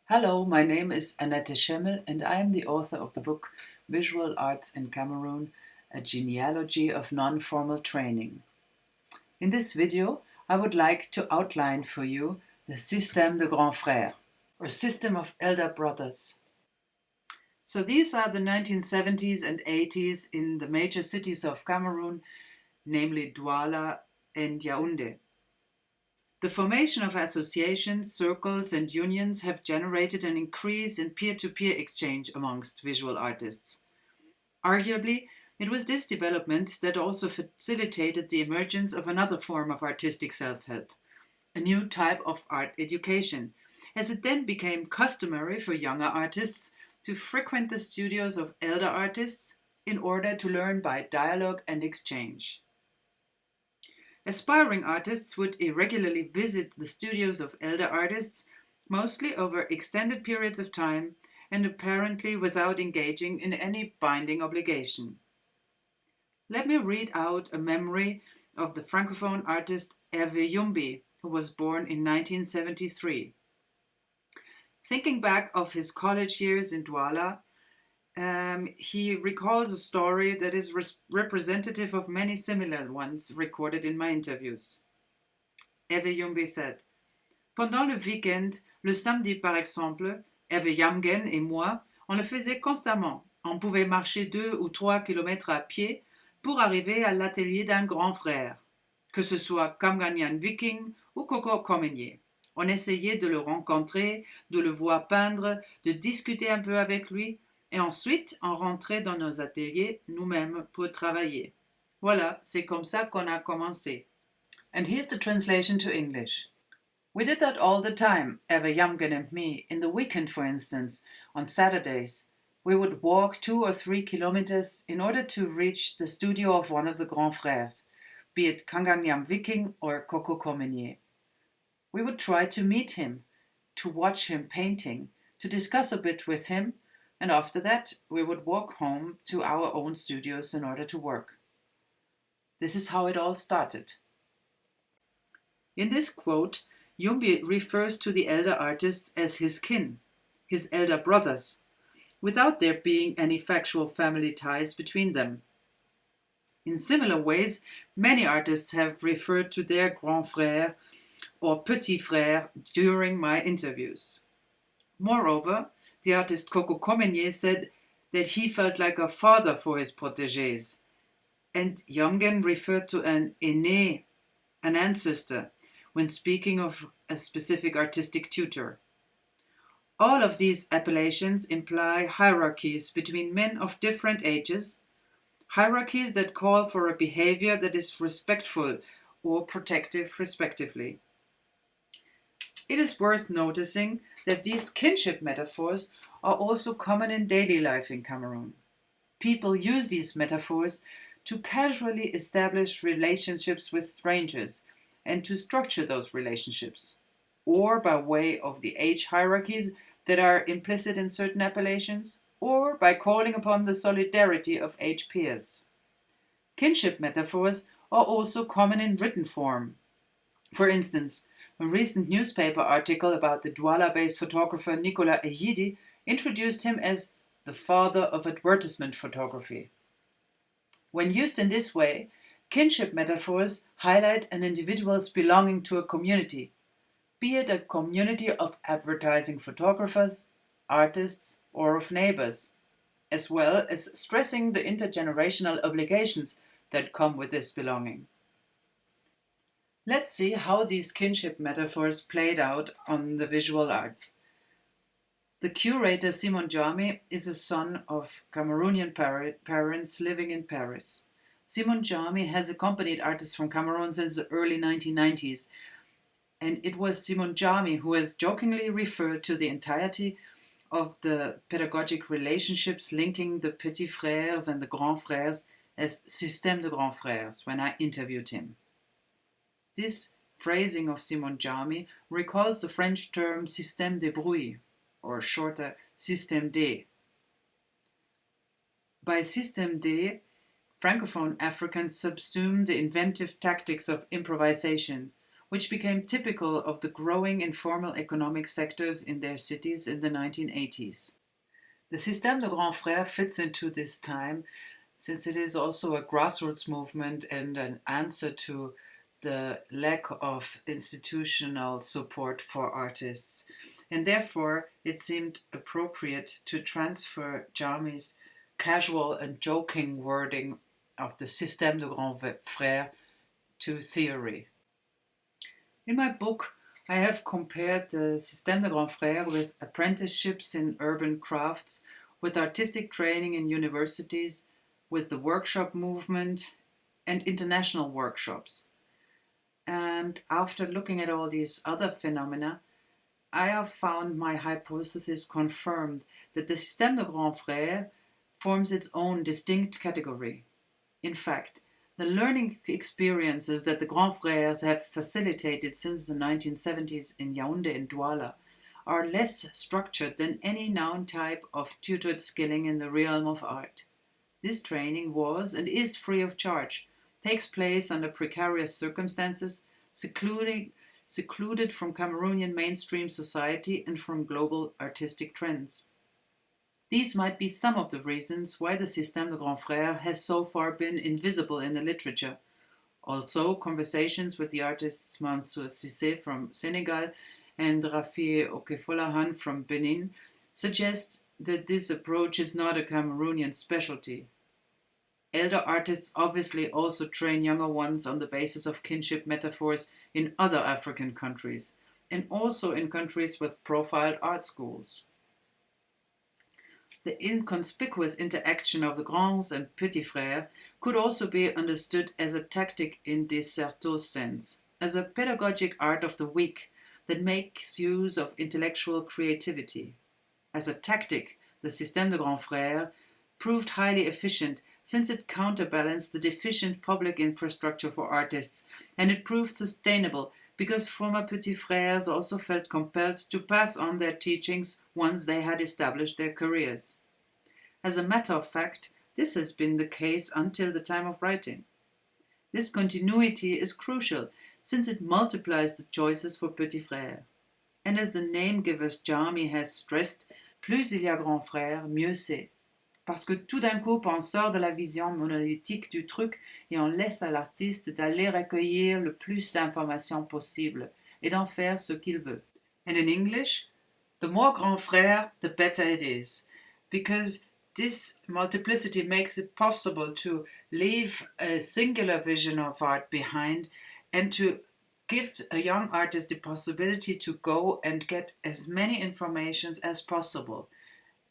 Hello, my name is Annette Schemmel and I am the author of the book Visual Arts in Cameroon, a Genealogy of Non-formal Training. In this video, I would like to outline for you the Système de Grands-Frères, or System of Elder Brothers. So these are the 1970s and 80s in the major cities of Cameroon, namely Douala and Yaoundé. The formation of associations, circles, and unions have generated an increase in peer-to-peer exchange amongst visual artists. Arguably, it was this development that also facilitated the emergence of another form of artistic self-help, a new type of art education, as it then became customary for younger artists to frequent the studios of elder artists in order to learn by dialogue and exchange. Aspiring artists would irregularly visit the studios of elder artists, mostly over extended periods of time and apparently without engaging in any binding obligation. Let me read out a memory of the Francophone artist Hervé Youmbi, who was born in 1973. Thinking back of his college years in Douala, he recalls a story that is representative of many similar ones recorded in my interviews. Hervé Youmbi said, Pendant le week-end, le samedi par exemple, Hervé Yamgen et moi, on le faisait constamment. On pouvait marcher 2 ou 3 kilomètres à pied pour arriver à l'atelier d'un grand frère, que ce soit Kamganyan Viking ou Coco Comenier. On essayait de le rencontrer, de le voir peindre, de discuter un peu avec lui, et ensuite on rentrait dans nos ateliers nous-mêmes pour travailler. Voilà, c'est comme ça qu'on a commencé. And here's the translation to English. We did that all the time, Eva Yamgen and me, in the weekend for instance, on Saturdays. We would walk 2 or 3 kilometers in order to reach the studio of one of the Grands-Frères, be it Kanganyam Viking or Coco Comenier. We would try to meet him, to watch him painting, to discuss a bit with him, and after that we would walk home to our own studios in order to work. This is how it all started. In this quote, Youmbi refers to the elder artists as his kin, his elder brothers, without there being any factual family ties between them. In similar ways, many artists have referred to their grand frère or petit frère during my interviews. Moreover, the artist Coco Comenier said that he felt like a father for his protégés, and Yamgen referred to an aîné, an ancestor, when speaking of a specific artistic tutor. All of these appellations imply hierarchies between men of different ages, hierarchies that call for a behavior that is respectful or protective respectively. It is worth noticing that these kinship metaphors are also common in daily life in Cameroon. People use these metaphors to casually establish relationships with strangers and to structure those relationships, or by way of the age hierarchies that are implicit in certain appellations, or by calling upon the solidarity of age peers. Kinship metaphors are also common in written form. For instance, a recent newspaper article about the Douala-based photographer Nicolas Eyidi introduced him as the father of advertisement photography. When used in this way, kinship metaphors highlight an individual's belonging to a community, be it a community of advertising photographers, artists, or of neighbors, as well as stressing the intergenerational obligations that come with this belonging. Let's see how these kinship metaphors played out on the visual arts. The curator Simon Jami is a son of Cameroonian parents living in Paris. Simon Jami has accompanied artists from Cameroon since the early 1990s, and it was Simon Jami who has jokingly referred to the entirety of the pedagogic relationships linking the petits frères and the grands frères as Système de Grands-Frères when I interviewed him. This phrasing of Simon Jami recalls the French term système de bruit, or shorter, système D. By système D, Francophone Africans subsume the inventive tactics of improvisation, which became typical of the growing informal economic sectors in their cities in the 1980s. The Système de Grands-Frères fits into this time since it is also a grassroots movement and an answer to the lack of institutional support for artists. And therefore, it seemed appropriate to transfer Jami's casual and joking wording of the Système de Grands-Frères to theory. In my book, I have compared the Système de Grands-Frères with apprenticeships in urban crafts, with artistic training in universities, with the workshop movement, and international workshops. And after looking at all these other phenomena, I have found my hypothesis confirmed that the Système de Grands-Frères forms its own distinct category. In fact, the learning experiences that the Grands-Frères have facilitated since the 1970s in Yaoundé and Douala are less structured than any known type of tutored skilling in the realm of art. This training was and is free of charge, takes place under precarious circumstances, secluded from Cameroonian mainstream society and from global artistic trends. These might be some of the reasons why the Système de Grands-Frères has so far been invisible in the literature. Also, conversations with the artists Mansour Cissé from Senegal and Rafi Okefolahan from Benin suggest that this approach is not a Cameroonian specialty. Elder artists obviously also train younger ones on the basis of kinship metaphors in other African countries, and also in countries with profiled art schools. The inconspicuous interaction of the grands and petits frères could also be understood as a tactic in Desserteau's sense, as a pedagogic art of the weak that makes use of intellectual creativity. As a tactic, the Système de Grands-Frères proved highly efficient since it counterbalanced the deficient public infrastructure for artists, and it proved sustainable because former petits frères also felt compelled to pass on their teachings once they had established their careers. As a matter of fact, this has been the case until the time of writing. This continuity is crucial since it multiplies the choices for petits frères. And as the name giver Jami has stressed, plus il y a grands frères, mieux c'est. Parce que tout d'un coup, on sort de la vision monolithique du truc et on laisse à l'artiste d'aller recueillir le plus d'informations possible et d'en faire ce qu'il veut. And in English, the more grand frère, the better it is, because this multiplicity makes it possible to leave a singular vision of art behind and to give a young artist the possibility to go and get as many informations as possible,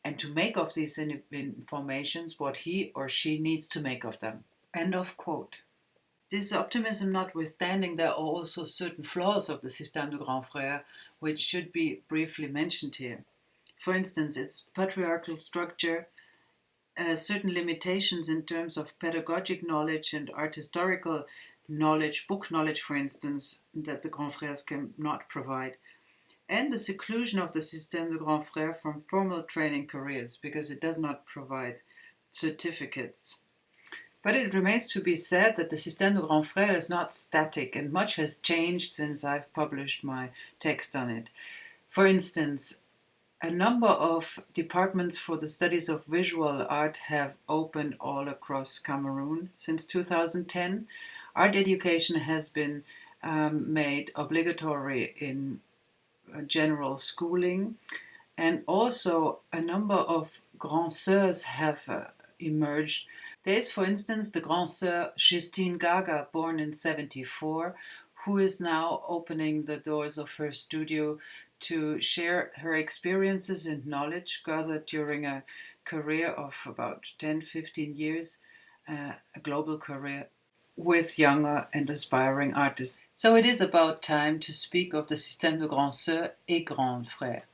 and to make of these informations what he or she needs to make of them. End of quote. This optimism notwithstanding, there are also certain flaws of the Système de Grands-Frères which should be briefly mentioned here. For instance, its patriarchal structure, certain limitations in terms of pedagogic knowledge and art historical knowledge, book knowledge for instance, that the Grands-Frères cannot provide, and the seclusion of the Système de Grands-Frères from formal training careers because it does not provide certificates. But it remains to be said that the Système de Grands-Frères is not static, and much has changed since I've published my text on it. For instance, a number of departments for the studies of visual art have opened all across Cameroon since 2010. Art education has been made obligatory in general schooling, and also a number of grands sœurs have emerged. There is, for instance, the grand sœur Justine Gaga, born in 1974, who is now opening the doors of her studio to share her experiences and knowledge gathered during a career of about 10-15 years, a global career, with younger and aspiring artists. So it is about time to speak of the Système de Grands-Sœurs et Grands-Frères.